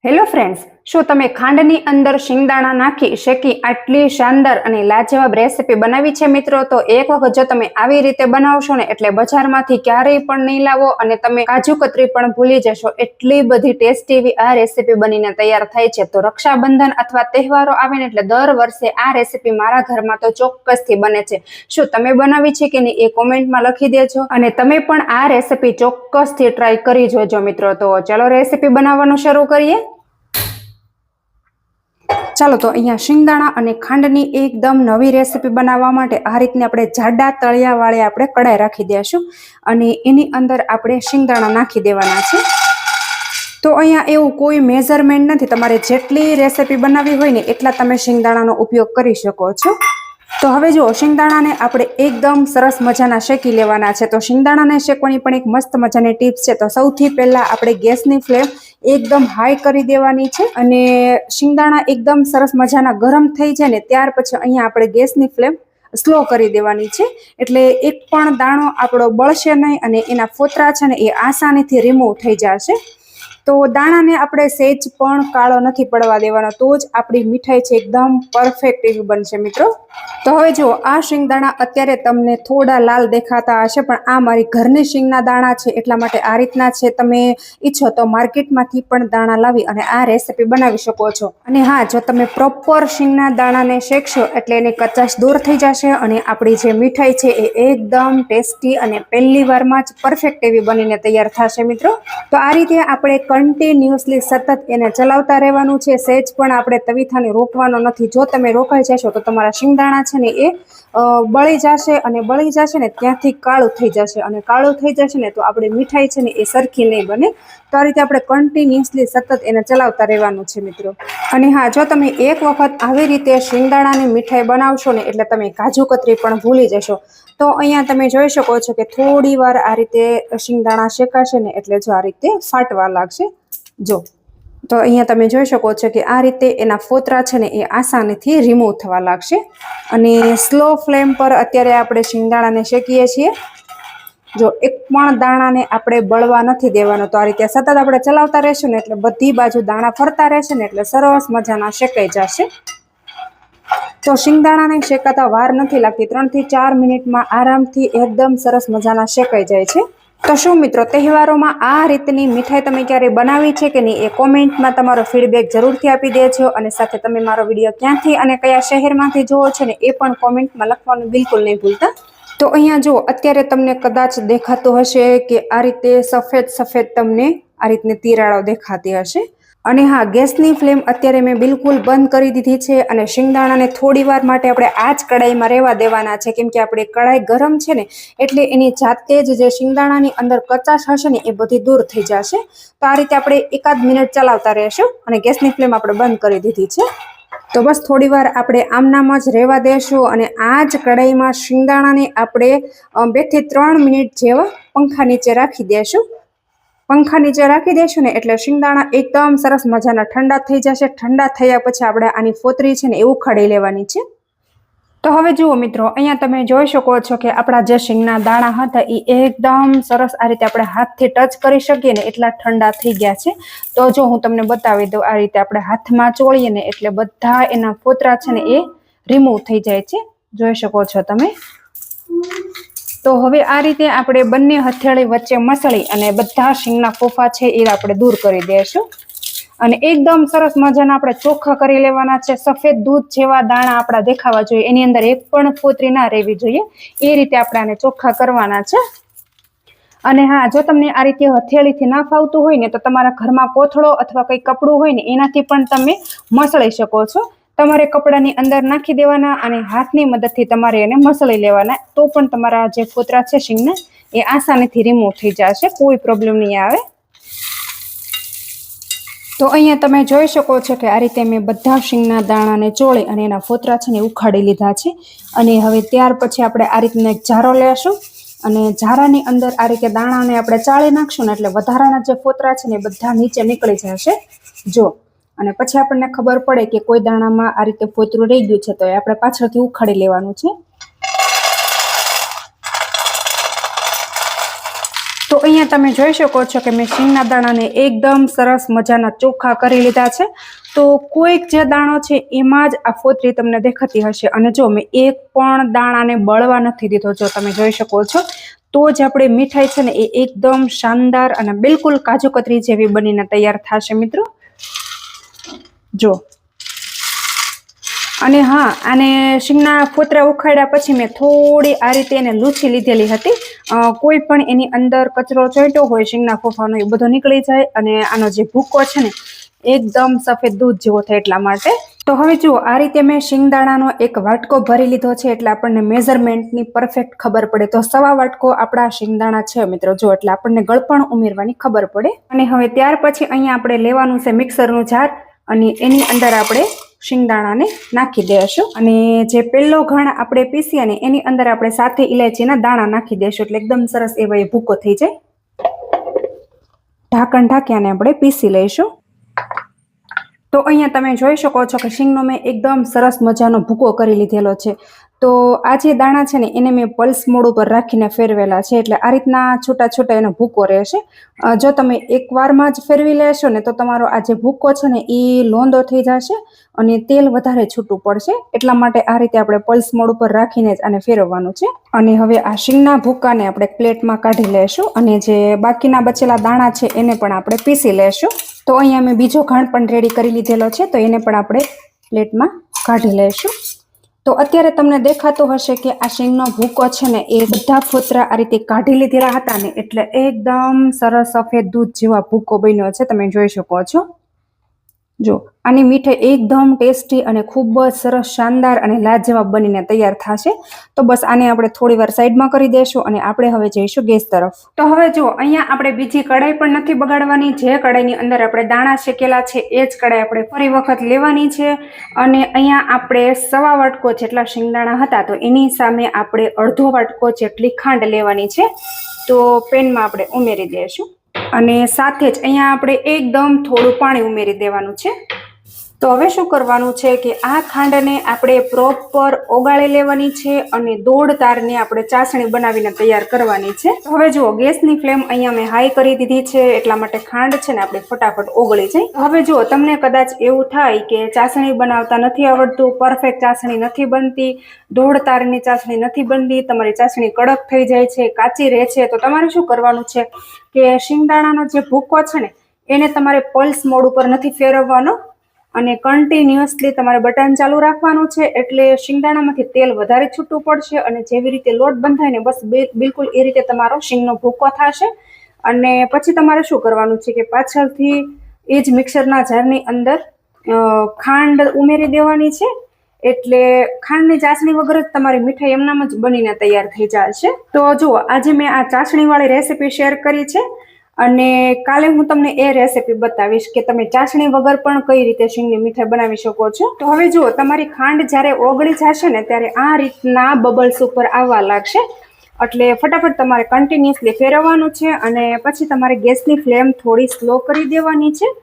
Hello friends, શું તમે ખાંડની અંદર શિંગદાણા નાખી શેકી આટલી શાનદાર અને લાજવાબ રેસીપી બનાવી છે મિત્રો? તો એક વખત જો તમે આવી રીતે બનાવશો ને એટલે બજારમાંથી ક્યારેય પણ નહીં લાવો અને તમે કાજુ કતરી પણ ભૂલી જશો. એટલી બધી ટેસ્ટી એવી આ રેસીપી બનીને તૈયાર થાય છે. તો રક્ષાબંધન અથવા તહેવારો આવે ને એટલે દર વર્ષે આ રેસીપી મારા ઘરમાં તો ચોક્કસથી બને છે. શું તમે બનાવી છે કે નહીં એ કોમેન્ટમાં લખી દેજો અને તમે પણ આ રેસીપી ચોક્કસથી ટ્રાય કરી જોજો મિત્રો. તો ચલો રેસીપી બનાવવાનું શરૂ કરીએ. ચાલો તો અહીંયા શિંગદાણા અને ખાંડની એકદમ નવી રેસીપી બનાવવા માટે આ રીતની આપણે જાડા તળિયાવાળી આપણે કડાઈ રાખી દઈશું અને એની અંદર આપણે શિંગદાણા નાખી દેવાના છે. તો અહીંયા એવું કોઈ મેઝરમેન્ટ નથી, તમારે જેટલી રેસીપી બનાવવી હોય ને એટલા તમે શિંગદાણાનો ઉપયોગ કરી શકો છો. તો હવે જુઓ, શિંગદાણાને આપણે એકદમ સરસ મજાના શેકી લેવાના છે. તો શિંગદાણાને શેકવાની પણ એક મસ્ત મજાની ટિપ્સ છે. તો સૌથી પહેલા આપણે ગેસની ફ્લેમ એકદમ હાઈ કરી દેવાની છે અને શિંગદાણા એકદમ સરસ મજાના ગરમ થઈ જાય ને ત્યાર પછી અહીંયા આપણે ગેસની ફ્લેમ સ્લો કરી દેવાની છે. એટલે એક પણ દાણો આપણો બળશે નહીં અને એના ફોતરા છે ને એ આસાનીથી રિમૂવ થઈ જશે. તો દાણાને આપણે સેજ પણ કાળો નથી પડવા દેવાનો, તો જ આપણી મીઠાઈ છે એકદમ પરફેક્ટ એવી બનશે મિત્રો. તો હવે જુઓ, આ શિંગદાણા અત્યારે તમને થોડા લાલ દેખાતા હશે, પણ આ મારી ઘરની શિંગના દાણા છે એટલા માટે આ રીતના છે. તમે ઈચ્છો તો માર્કેટમાંથી પણ દાણા લાવી અને આ રેસીપી બનાવી શકો છો. અને હા, જો તમે પ્રોપર શિંગના દાણાને શેકશો એટલે એની કચાશ દૂર થઈ જશે અને આપણી જે મીઠાઈ છે એ એકદમ ટેસ્ટી અને પહેલી વારમાં જ પરફેક્ટ એવી બનીને તૈયાર થશે મિત્રો. તો આ રીતે આપણે કન્ટિન્યુઅસલી સતત એને ચલાવતા રહેવાનું છે. સહેજ પણ આપણે તવીથાને રોકવાનો નથી. જો તમે રોકાઈ જશો તો તમારા શિંગદાણા છે ને એ બળી જશે અને બળી જશે ને ત્યાંથી કાળું થઈ જશે અને કાળું થઈ જશે ને તો આપણી મીઠાઈ છે ને એ સરખી નહીં બને. તો આ રીતે આપણે કન્ટિન્યુઅસલી સતત એને ચલાવતા રહેવાનું છે મિત્રો. અને હા, જો તમે એક વખત આવી રીતે શિંગદાણાની મીઠાઈ બનાવશો ને એટલે તમે કાજુ કતરી પણ ભૂલી જશો. તો અહીંયા તમે જોઈ શકો છો કે થોડી વાર આ રીતે શિંગદાણા શેકાશે ને એટલે જો આ રીતે ફાટવા લાગશે. જો તો અહીંયા તમે જોઈ શકો છો કે આ રીતે એના ફોતરા છે ને એ આસાનીથી રિમૂવ થવા લાગશે. અને સ્લો ફ્લેમ પર અત્યારે આપણે શિંગદાણાને શેકીએ છીએ. જો એક પણ દાણાને આપણે બળવા નથી દેવાનો. તો આ રીતે સતત આપણે ચલાવતા રહેશું ને એટલે બધી બાજુ દાણા ફરતા રહેશે ને એટલે સરસ મજાના શેકાઈ જશે. તો શિંગદાણાને શેકાતા વાર નથી લાગતી, 3 થી 4 મિનિટમાં આરામથી એકદમ સરસ મજાના શેકાઈ જાય છે. તો શું મિત્રો, તહેવારોમાં આ રીતની મીઠાઈ તમે ક્યારે બનાવી છે કે નહીં એ કોમેન્ટમાં તમારો ફીડબેક જરૂરથી આપી દેજો. અને સાથે તમે મારો વિડીયો ક્યાંથી અને કયા શહેરમાંથી જુઓ છો ને એ પણ કોમેન્ટમાં લખવાનું બિલકુલ નહીં ભૂલતા. તો અહીંયા જુઓ, અત્યારે તમને કદાચ દેખાતું હશે કે આ રીતે સફેદ સફેદ તમને આ રીતની તિરાડો દેખાતી હશે. અને હા, ગેસની ફ્લેમ અત્યારે મેં બિલકુલ બંધ કરી દીધી છે અને શિંગદાણાને થોડી વાર માટે આપણે આ જ કડાઈમાં રહેવા દેવાના છે. કેમ કે આપણે કડાઈ ગરમ છે ને એટલે એની જાતે જ જે શિંગદાણાની અંદર કચાશ હશે ને એ બધી દૂર થઈ જશે. તો આ રીતે આપણે એકાદ મિનિટ ચલાવતા રહેશું અને ગેસની ફ્લેમ આપણે બંધ કરી દીધી છે. તો બસ થોડી વાર આપણે આમનામ જ રહેવા દેશું અને આ જ કડાઈમાં શિંગદાણાને આપણે 2 થી 3 મિનિટ જેવા પંખા નીચે રાખી દેશું. પંખા નીચે રાખી દેશું ને એટલે શિંગદાણા એકદમ સરસ મજાના ઠંડા થઈ જશે. ઠંડા થયા પછી આપણે આની ફોતરી છે ને એ ઉખાડી લેવાની છે. તો હવે જુઓ મિત્રો, અહીંયા તમે જોઈ શકો છો કે આપણા જે શિંગના દાણા હતા એ એકદમ સરસ આ રીતે આપણે હાથથી ટચ કરી શકીએ ને એટલા ઠંડા થઈ ગયા છે. તો જો હું તમને બતાવી દઉં, આ રીતે આપણે હાથમાં ચોળીએ ને એટલે બધા એના ફોતરા છે ને એ રિમૂવ થઈ જાય છે. જોઈ શકો છો તમે. તો હવે આ રીતે આપણે બંને હથેળી વચ્ચે મસળી અને બધા શિંગના ફોફા છે એ આપણે દૂર કરી દઈશું. અને એકદમ સરસ મજાના આપણે ચોખ્ખા કરી લેવાના છે. સફેદ દૂધ જેવા દાણા આપણા દેખાવા જોઈએ, એની અંદર એક પણ ફોતરી ના રહેવી જોઈએ. એ રીતે આપણે આને ચોખ્ખા કરવાના છે. અને હા, જો તમને આ રીતે હથેળીથી ના ફાવતું હોય ને તો તમારા ઘરમાં કોથળો અથવા કંઈ કપડું હોય ને એનાથી પણ તમે મસળી શકો છો. તમારે કપડાની અંદર નાખી દેવાના અને હાથની મદદથી તમારે એને મસળી લેવાના. તો પણ તમારા જે ફોતરા છે શિંગના એ આસાનીથી રિમૂવ થઈ જશે, કોઈ પ્રોબ્લેમ નહીં આવે. તો અહીંયા તમે જોઈ શકો છો કે આ રીતે મેં બધા શિંગના દાણાને ચોળી અને એના ફોતરા છે ને ઉખાડી લીધા છે. અને હવે ત્યાર પછી આપણે આ રીતનો એક જારો લેશું અને જારાની અંદર આ રીતે દાણાને આપણે ચાળી નાખશું ને એટલે વધારાના જે ફોતરા છે ને એ બધા નીચે નીકળી જશે. જો, અને પછી આપણને ખબર પડે કે કોઈ દાણામાં આ રીતે ફોતરું રહી ગયું છે તો એ આપણે પાછળથી ઉખાડી લેવાનું છે. તો અહીંયા તમે જોઈ શકો છો કે મેં શીંગના દાણાને એકદમ સરસ મજાના ચોખ્ખા કરી લીધા છે. તો કોઈક જે દાણો છે એમાં જ આ ફોતરી તમને દેખાતી હશે. અને જો મેં એક પણ દાણાને બળવા નથી દીધો, જો તમે જોઈ શકો છો. તો જ આપણે મીઠાઈ છે ને એ એકદમ શાનદાર અને બિલકુલ કાજુ કતરી જેવી બનીને તૈયાર થશે મિત્રો. જો અને હા, આને શીંગના ફોતરા ઉખાડ્યા પછી મેં થોડી આ રીતે એને લૂછી લીધેલી હતી. કોઈ પણ એની અંદર કચરો ચોંટ્યો હોય શીંગના ફોફાનો એ બધો નીકળી જાય અને આનો જે ભૂકો છે ને એકદમ સફેદ દૂધ જેવો થાય એટલા માટે. તો હવે જુઓ, આ રીતે મેં શિંગદાણાનો એક વાટકો ભરી લીધો છે એટલે આપણને મેઝરમેન્ટની પરફેક્ટ ખબર પડે. તો 1.25 વાટકો આપણા શિંગદાણા છે મિત્રો, જો એટલે આપણને ગળપણ ઉમેરવાની ખબર પડે. અને હવે ત્યાર પછી અહીંયા આપણે લેવાનું છે મિક્સરનું જાર અને એની અંદર આપણે શિંગદાણાને નાખી દઈશું. અને જે પહેલો ઘણ આપણે પીસીએ ને એની અંદર આપણે સાથે ઇલાયચીના દાણા નાખી દઈશું એટલે એકદમ સરસ એવો એ ભૂકો થઈ જાય. ઢાંકણ ઢાંક્યાને આપણે પીસી લઈશું. તો અહીંયા તમે જોઈ શકો છો કે શીંગનો મેં એકદમ સરસ મજાનો ભૂકો કરી લીધેલો છે. તો આ જે દાણા છે ને એને મેં પલ્સ મોડ ઉપર રાખીને ફેરવેલા છે એટલે આ રીતના છૂટા છૂટા એનો ભૂકો રહેશે. જો તમે એકવારમાં જ ફેરવી લેશો ને તો તમારો આ જે ભૂકો છે ને એ લોંદો થઈ જશે અને તેલ વધારે છૂટું પડશે. એટલા માટે આ રીતે આપણે પલ્સ મોડ ઉપર રાખીને જ આને ફેરવવાનું છે. અને હવે આ શીંગના ભૂકાને આપણે પ્લેટમાં કાઢી લેશું અને જે બાકીના બચેલા દાણા છે એને પણ આપણે પીસી લેશું. તો અહીંયા મેં બીજો ઘાણ પણ રેડી કરી લીધેલો છે તો એને પણ આપણે પ્લેટમાં કાઢી લઈશું. તો અત્યારે તમને દેખાતું હશે કે આ શીંગનો ભૂકો છે ને એ બધા ફોતરા આ રીતે કાઢી લીધેલા હતા ને એટલે એકદમ સરસ સફેદ દૂધ જેવા ભૂકો બન્યો છે, તમે જોઈ શકો છો. જો આની મીઠાઈ એકદમ ટેસ્ટી અને ખૂબ જ સરસ શાનદાર અને લાજવાબ બનીને તૈયાર થશે. તો બસ આને આપણે થોડી વાર સાઈડમાં કરી દઈશું અને આપણે હવે જઈશું ગેસ તરફ. તો હવે જો અહીંયા આપણે બીજી કઢાઈ પણ નથી બગાડવાની. જે કઢાઈની અંદર આપણે દાણા શેકેલા છે એ જ કઢાઈ આપણે ફરી વખત લેવાની છે. અને અહીંયા આપણે 1.25 વાટકો જેટલા શિંગદાણા હતા તો એની સામે આપણે 1/2 વાટકો જેટલી ખાંડ લેવાની છે. તો પેનમાં આપણે ઉમેરી દઈશું અને સાથે જ અહીંયા આપણે એકદમ થોડું પાણી ઉમેરી દેવાનું છે. તો હવે શું કરવાનું છે કે આ ખાંડને આપણે પ્રોપર ઓગાળી લેવાની છે અને 1.5 તારની આપણે ચાસણી બનાવીને તૈયાર કરવાની છે. હવે જુઓ, ગેસની ફ્લેમ અહીંયા મેં હાઈ કરી દીધી છે એટલા માટે ખાંડ છે ને આપણે ફટાફટ ઓગળી જાય. હવે જુઓ, તમને કદાચ એવું થાય કે ચાસણી બનાવતા નથી આવડતું, પરફેક્ટ ચાસણી નથી બનતી, 1.5 તારની ચાસણી નથી બનતી, તમારી ચાસણી કડક થઈ જાય છે, કાચી રહે છે, તો તમારે શું કરવાનું છે કે શિંગદાણાનો જે ભૂકો છે ને એને તમારે પલ્સ મોડ ઉપર નથી ફેરવવાનો અને કન્ટિન્યુઅસલી તમારે બટન ચાલુ રાખવાનું છે એટલે શિંગદાણામાંથી તેલ વધારે છૂટું પડશે અને જેવી રીતે લોટ બંધાય ને બસ બિલકુલ એ રીતે તમારો શીંગનો ભૂકો થશે. અને પછી તમારે શું કરવાનું છે કે પાછળથી એ જ મિક્સરના જારની અંદર ખાંડ ઉમેરી દેવાની છે એટલે ખાંડની ચાસણી વગર જ તમારી મીઠાઈ એમનામ જ બનીને તૈયાર થઈ જશે. તો જુઓ, આજે મેં આ ચાસણીવાળી રેસીપી શેર કરી છે અને કાલે હું તમને એ રેસીપી બતાવીશ કે તમે ચાસણી વગર પણ કઈ રીતે શીંગની મીઠાઈ બનાવી શકો છો. તો હવે જુઓ, તમારી ખાંડ જ્યારે ઓગળી જશે ને ત્યારે આ રીતના બબલ્સ ઉપર આવવા લાગશે એટલે ફટાફટ તમારે કન્ટિન્યુઅસલી ફેરવવાનું છે અને પછી તમારે ગેસની ફ્લેમ થોડી સ્લો કરી દેવાની છે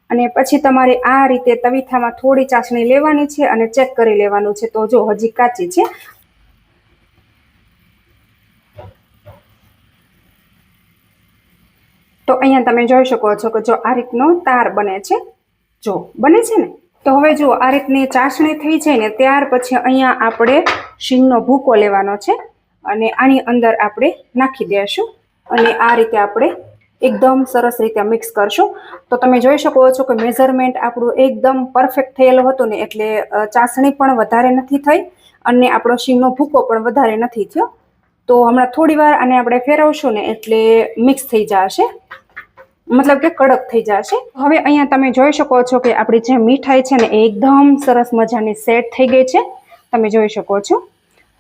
અને પછી તમારે આ રીતે તવીથામાં થોડી ચાસણી લેવાની છે અને ચેક કરી લેવાનું છે. તો જો હજી કાચી છે. તો અહીંયા તમે જોઈ શકો છો કે જો આ રીતનો તાર બને છે, જો બને છે ને. તો હવે જુઓ, આ રીતની ચાસણી થઈ જાય ને ત્યાર પછી અહીંયા આપણે શીંગનો ભૂકો લેવાનો છે અને આની અંદર આપણે નાખી દઈશું અને આ રીતે આપણે એકદમ સરસ રીતે મિક્સ કરશું. તો તમે જોઈ શકો છો કે મેઝરમેન્ટ આપણું એકદમ પરફેક્ટ થયેલું હતું ને એટલે ચાસણી પણ વધારે નથી થઈ અને આપણો શીંગનો ભૂકો પણ વધારે નથી થયો. તો હમણાં થોડી વાર આને આપણે ફેરવશું ને એટલે મિક્સ થઈ જશે, મતલબ કે કડક થઈ જશે. હવે અહીંયા તમે જોઈ શકો છો કે આપણી જે મીઠાઈ છે ને એ એકદમ સરસ મજાની સેટ થઈ ગઈ છે, તમે જોઈ શકો છો.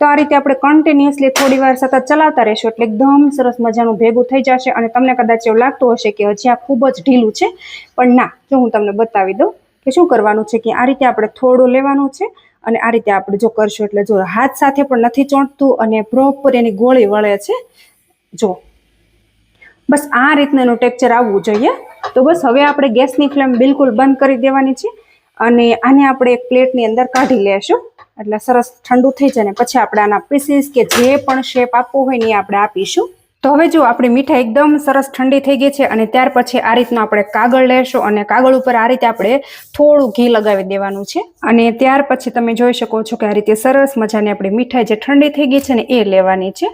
તો આ રીતે આપણે કન્ટિન્યુઅસલી થોડી વાર સતત ચલાવતા રહીશું એટલે એકદમ સરસ મજાનું ભેગું થઈ જશે. અને તમને કદાચ એવું લાગતું હશે કે હજી આ ખૂબ જ ઢીલું છે, પણ ના, જો હું તમને બતાવી દઉં કે શું કરવાનું છે કે આ રીતે આપણે થોડું લેવાનું છે અને આ રીતે આપણે જો કરશું એટલે જો હાથ સાથે પણ નથી ચોંટતું અને પ્રોપર એની ગોળી વળે છે. જો બસ આ રીતનું એનું ટેક્સચર આવવું જોઈએ. તો બસ હવે આપણે ગેસની ફ્લેમ બિલકુલ બંધ કરી દેવાની છે અને આને આપણે એક પ્લેટની અંદર કાઢી લેશું એટલે સરસ ઠંડુ થઈ જાય ને પછી આપણે આના પીસીસ કે જે પણ શેપ આપવો હોય ને એ આપણે આપીશું. તો હવે જો આપણી મીઠાઈ એકદમ સરસ ઠંડી થઈ ગઈ છે અને ત્યાર પછી આ રીતનું આપણે કાગળ લેશું અને કાગળ ઉપર આ રીતે આપણે થોડું ઘી લગાવી દેવાનું છે અને ત્યાર પછી તમે જોઈ શકો છો કે આ રીતે સરસ મજાની આપણી મીઠાઈ જે ઠંડી થઈ ગઈ છે ને એ લેવાની છે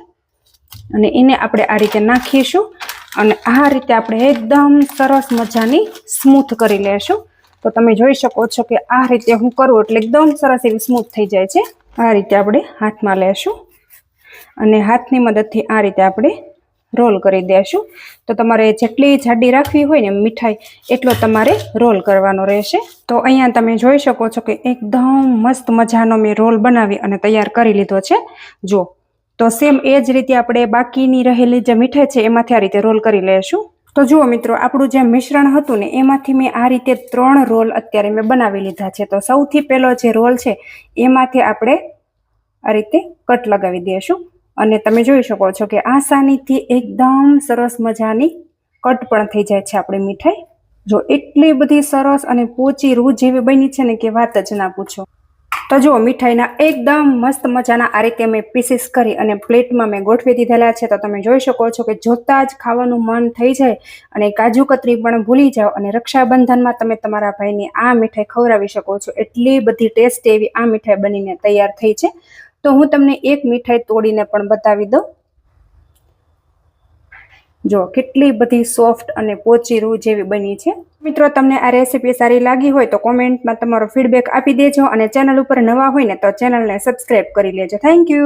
અને એને આપણે આ રીતે નાખીશું અને આ રીતે આપણે એકદમ સરસ મજાની સ્મૂથ કરી લેશું. તો તમે જોઈ શકો છો કે આ રીતે હું કરું એટલે એકદમ સરસ એવી સ્મૂથ થઈ જાય છે. આ રીતે આપણે હાથમાં લેશું અને હાથની મદદથી આ રીતે આપણે રોલ કરી દેશું. તો તમારે જેટલી જાડી રાખવી હોય ને મીઠાઈ એટલો તમારે રોલ કરવાનો રહેશે. તો અહીંયા તમે જોઈ શકો છો કે એકદમ મસ્ત મજાનો મેં રોલ બનાવી અને તૈયાર કરી લીધો છે. જો તો સેમ એ જ રીતે આપણે બાકીની રહેલી જે મીઠાઈ છે એમાંથી આ રીતે રોલ કરી લેશું. તો જુઓ મિત્રો, આપણું જે મિશ્રણ હતું ને એમાંથી મેં આ રીતે 3 રોલ અત્યારે મેં બનાવી લીધા છે. તો સૌથી પહેલો જે રોલ છે એમાંથી આપણે આ રીતે કટ લગાવી દઈશું અને તમે જોઈ શકો છો કે આસાનીથી એકદમ સરસ મજાની કટ પણ થઈ જાય છે આપણી મીઠાઈ. જો એટલી બધી સરસ અને પોચી રૂ જેવી બની છે ને કે વાત જ ના પૂછો. તો જુઓ, મીઠાઈના એકદમ મસ્ત મજાના આ રીતે મેં પીસીસ કરી અને પ્લેટમાં મેં ગોઠવી દીધેલા છે. તો તમે જોઈ શકો છો કે જોતા જ ખાવાનું મન થઈ જાય અને કાજુ કતરી પણ ભૂલી જાઓ અને રક્ષાબંધનમાં તમે તમારા ભાઈને આ મીઠાઈ ખવડાવી શકો છો. એટલી બધી ટેસ્ટી એવી આ મીઠાઈ બનીને તૈયાર થઈ છે. તો હું તમને એક મીઠાઈ તોડીને પણ બતાવી દઉં. જો કેટલી બધી સોફ્ટ અને પોચી રૂ જેવી બની છે. મિત્રો, તમને આ રેસીપી સારી લાગી હોય તો કોમેન્ટમાં તમારો ફીડબેક આપી દેજો અને ચેનલ ઉપર નવા હોય ને તો ચેનલને સબસ્ક્રાઈબ કરી લેજો. Thank you.